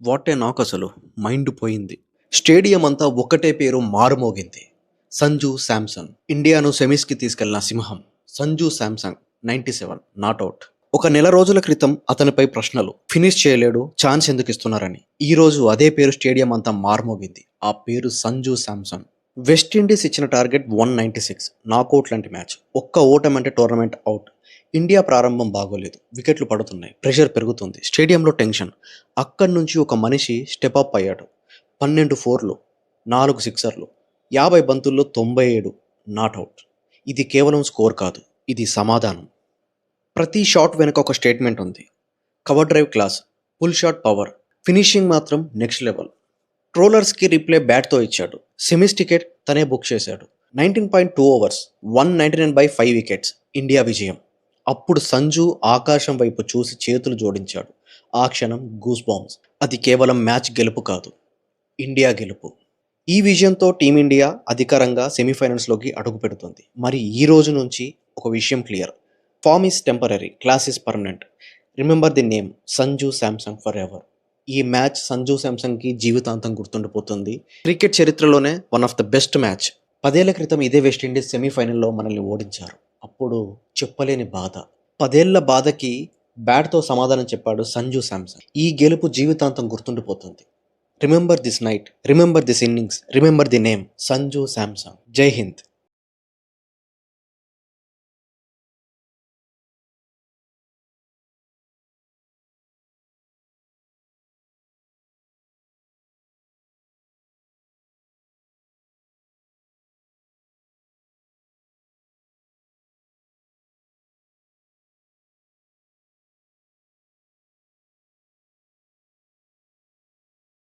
What a నాకసలు mind పోయింది. Stadium అంతా ఒక్కటే పేరు మారుమోగింది. సంజు శాంసన్. ఇండియాను సెమీస్‌కి తీసుకెళ్లిన సింహం. సంజు శాంసన్ 97 నాటౌట్. ఒక నెల రోజుల క్రితం అతనిపై ప్రశ్నలు. ఫినిష్ చేయలేడు, ఛాన్స్ ఎందుకిస్తున్నారని. ఈ రోజు అదే పేరు స్టేడియం అంతా మారుమోగింది. ఆ పేరు సంజు శాంసన్. వెస్టిండీస్ ఇచ్చిన టార్గెట్ 196. నాకౌట్ లాంటి మ్యాచ్. ఒక్క ఓటమంటే టోర్నమెంట్ అవుట్. ఇండియా ప్రారంభం బాగోలేదు. వికెట్లు పడుతున్నాయి. ప్రెషర్ పెరుగుతుంది. స్టేడియంలో టెన్షన్. అక్కడి నుంచి ఒక మనిషి స్టెపప్ అయ్యాడు. 12 ఫోర్లు, 4 సిక్సర్లు, 50 బంతుల్లో 97 నాట్అవుట్. ఇది కేవలం స్కోర్ కాదు, ఇది సమాధానం. ప్రతి షాట్ వెనుక ఒక స్టేట్మెంట్ ఉంది. Cover drive class, pull shot power, finishing మాత్రం నెక్స్ట్ లెవెల్. ట్రోలర్స్కి రిప్లే బ్యాట్తో ఇచ్చాడు. సెమీస్ టికెట్ తనే బుక్ చేశాడు. 19.2 ఓవర్స్, 199/5 వికెట్స్. ఇండియా విజయం. అప్పుడు సంజు ఆకాశం వైపు చూసి చేతులు జోడించాడు. ఆ క్షణం గూస్ బాంబ్స్. అది కేవలం మ్యాచ్ గెలుపు కాదు, ఇండియా గెలుపు. ఈ విజయంతో టీమిండియా అధికారంగా సెమీఫైనల్స్లోకి అడుగు పెడుతుంది. మరి ఈ రోజు నుంచి ఒక విషయం clear. Form is temporary, class is permanent. Remember the name Sanju Samson forever. ఈ మ్యాచ్ సంజు శాంసన్కి జీవితాంతం గుర్తుండిపోతుంది. క్రికెట్ చరిత్రలోనే one of the best match. 10 ఏళ్ల క్రితం ఇదే వెస్టిండీస్ సెమీఫైనల్లో మనల్ని ఓడించారు. అప్పుడు చెప్పలేని బాధ. 10 ఏళ్ల బాధకి బ్యాట్తో సమాధానం చెప్పాడు సంజు శాంసన్. ఈ గెలుపు జీవితాంతం గుర్తుండిపోతుంది. Remember this night, remember this innings, remember the name Sanju Samson. జై హింద్.